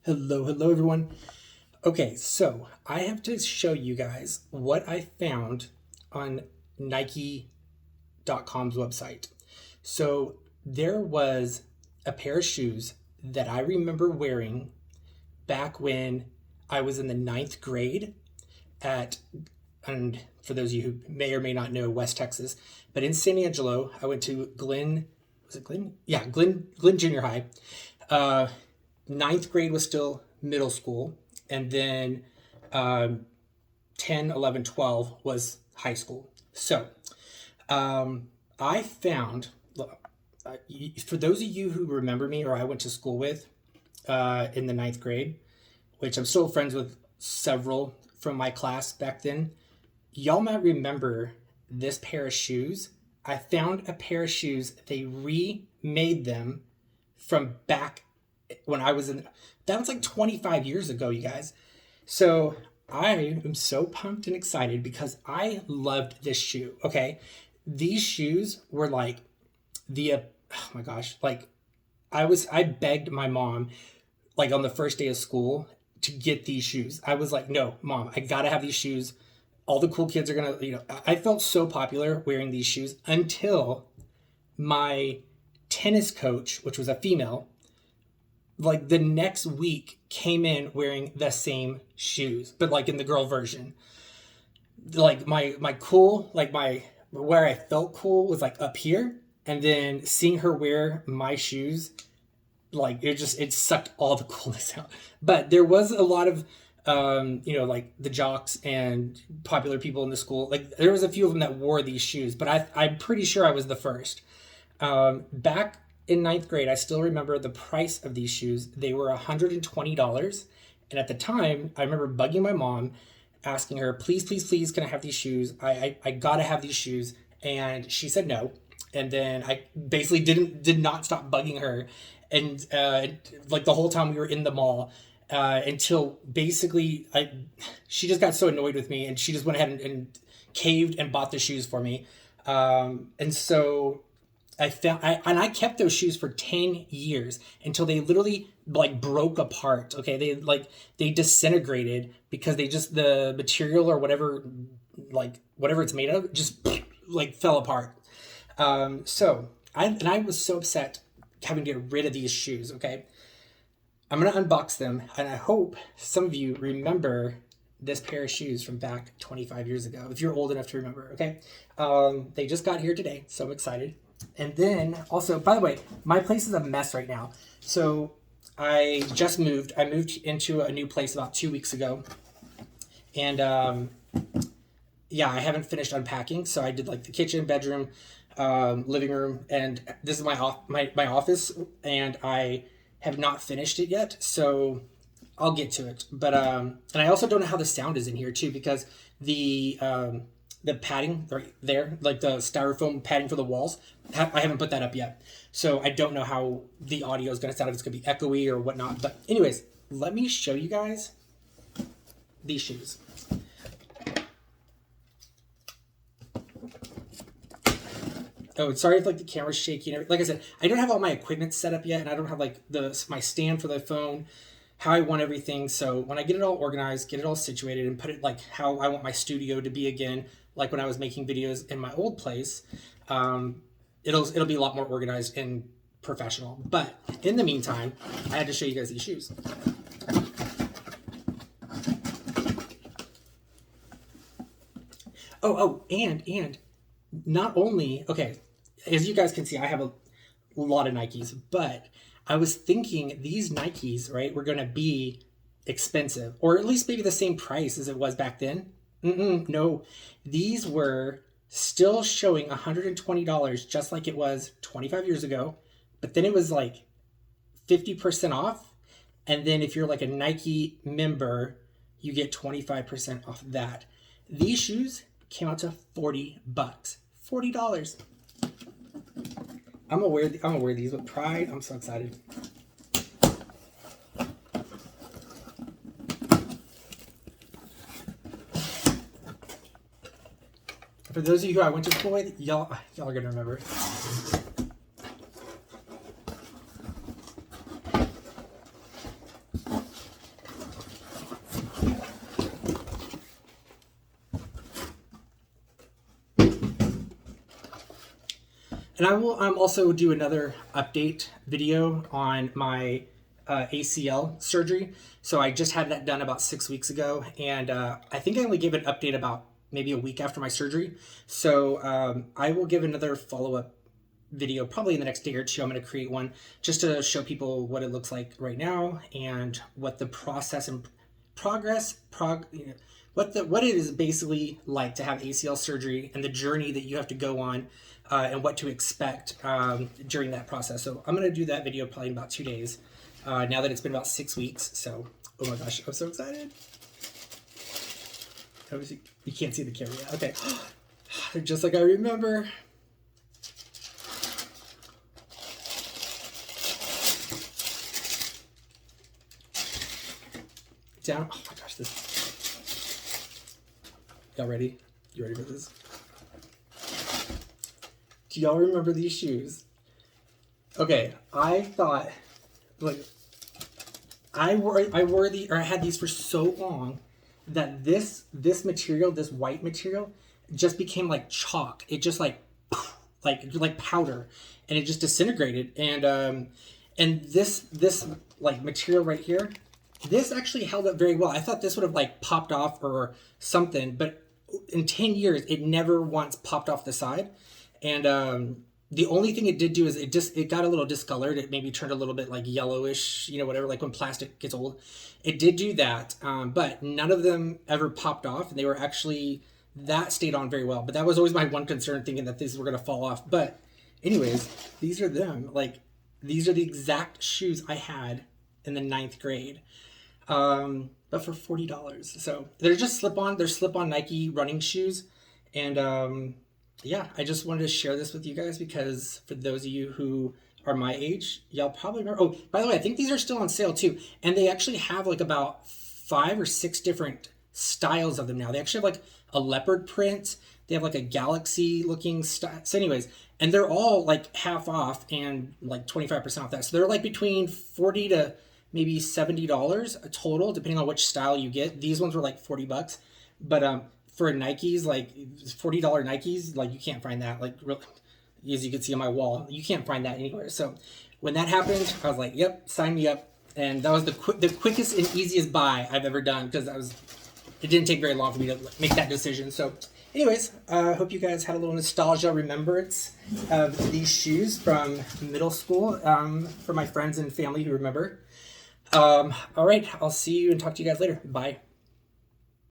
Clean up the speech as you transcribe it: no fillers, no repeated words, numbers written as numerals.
Hello everyone. Okay, so I have to show you guys what I found on Nike.com's website. So there was a pair of shoes that I remember wearing back when I was in the ninth grade at, and for those of you who may or may not know West Texas, but in San Angelo, I went to Glen, was it Glen? Yeah, Glen Junior High. Uh, Ninth grade was still middle school, and then um, 10, 11, 12 was high school. So I found, for those of you who remember me or I went to school with in the ninth grade, which I'm still friends with several from my class back then, y'all might remember this pair of shoes. I found a pair of shoes. They remade them from back when I was in, that was like 25 years ago, you guys. So I am so pumped and excited because I loved this shoe. Okay. These shoes were like oh my gosh, like I begged my mom, like on the first day of school, to get these shoes. I was like, no, mom, I gotta have these shoes. All the cool kids are gonna, I felt so popular wearing these shoes until my tennis coach, which was a female, like the next week came in wearing the same shoes, but like in the girl version. Like my cool, like my where I felt cool was like up here, and then seeing her wear my shoes, like it sucked all the coolness out. But there was a lot of like the jocks and popular people in the school. Like there was a few of them that wore these shoes, but I'm pretty sure I was the first. Back in ninth grade, I still remember the price of these shoes. They were $120. And at the time, I remember bugging my mom, asking her, please, please, please, can I have these shoes? I gotta have these shoes. And she said no. And then I basically did not stop bugging her. And like the whole time we were in the mall, until basically she just got so annoyed with me and she just went ahead and caved and bought the shoes for me. And so I kept those shoes for 10 years until they literally like broke apart. Okay. They disintegrated because the material or whatever, like whatever it's made of, just like fell apart. I was so upset having to get rid of these shoes. Okay. I'm going to unbox them, and I hope some of you remember this pair of shoes from back 25 years ago, if you're old enough to remember. Okay. They just got here today, so I'm excited. And then also, by the way, my place is a mess right now. So I just moved. I moved into a new place about 2 weeks ago. And yeah, I haven't finished unpacking. So I did like the kitchen, bedroom, living room, and this is my office. And I have not finished it yet. So I'll get to it. But and I also don't know how the sound is in here too, because the padding right there, like the styrofoam padding for the walls, I haven't put that up yet. So I don't know how the audio is going to sound, if it's going to be echoey or whatnot. But anyways, let me show you guys these shoes. Oh, sorry if like the camera's shaky. Like I said, I don't have all my equipment set up yet, and I don't have like my stand for the phone, how I want everything. So when I get it all organized, get it all situated, and put it like how I want my studio to be again, like when I was making videos in my old place, it'll be a lot more organized and professional. But in the meantime, I had to show you guys these shoes. And not only, okay, as you guys can see, I have a lot of Nikes, but I was thinking these Nikes, right, were going to be expensive, or at least maybe the same price as it was back then. No, these were still showing $120, just like it was 25 years ago, but then it was like 50% off. And then if you're like a Nike member, you get 25% off that. These shoes came out to $40. $40. I'm gonna wear these with pride. I'm so excited. For those of you who I went to school with, y'all are gonna remember it. And I will also do another update video on my ACL surgery. So I just had that done about 6 weeks ago, and I think I only gave an update about maybe a week after my surgery. So I will give another follow-up video probably in the next day or two. I'm going to create one just to show people what it looks like right now and what the process and what it is basically like to have ACL surgery and the journey that you have to go on, and what to expect during that process. So I'm going to do that video probably in about 2 days, now that it's been about 6 weeks. So, oh my gosh, I'm so excited. Obviously, you can't see the camera yet. Okay. They're just like I remember. Down. Oh my gosh, this. Y'all ready? You ready for this? Do y'all remember these shoes? Okay, I thought, like, I had these for so long that this material, this white material, just became like chalk. It just like powder, and it just disintegrated. And this like material right here, this actually held up very well. I thought this would have like popped off or something, but in 10 years, it never once popped off the side. And the only thing it did do is it got a little discolored. It maybe turned a little bit like yellowish, whatever, like when plastic gets old. It did do that, but none of them ever popped off, and they were actually, that stayed on very well. But that was always my one concern, thinking that these were going to fall off. But anyways, these are them. Like, these are the exact shoes I had in the 9th grade. But for $40. So they're just slip-on Nike running shoes. And yeah, I just wanted to share this with you guys because for those of you who are my age, y'all probably remember. Oh, by the way, I think these are still on sale too. And they actually have like about 5 or 6 different styles of them now. They actually have like a leopard print. They have like a galaxy looking style. So anyways, and they're all like half off and like 25% off that. So they're like between $40 to maybe $70 a total, depending on which style you get. These ones were like $40, but for Nikes, like $40 Nikes, like you can't find that. Like, as you can see on my wall, you can't find that anywhere. So when that happened, I was like, "Yep, sign me up." And that was the quickest and easiest buy I've ever done, because it didn't take very long for me to make that decision. So, anyways, I hope you guys had a little nostalgia remembrance of these shoes from middle school, for my friends and family who remember. All right, I'll see you and talk to you guys later. Bye.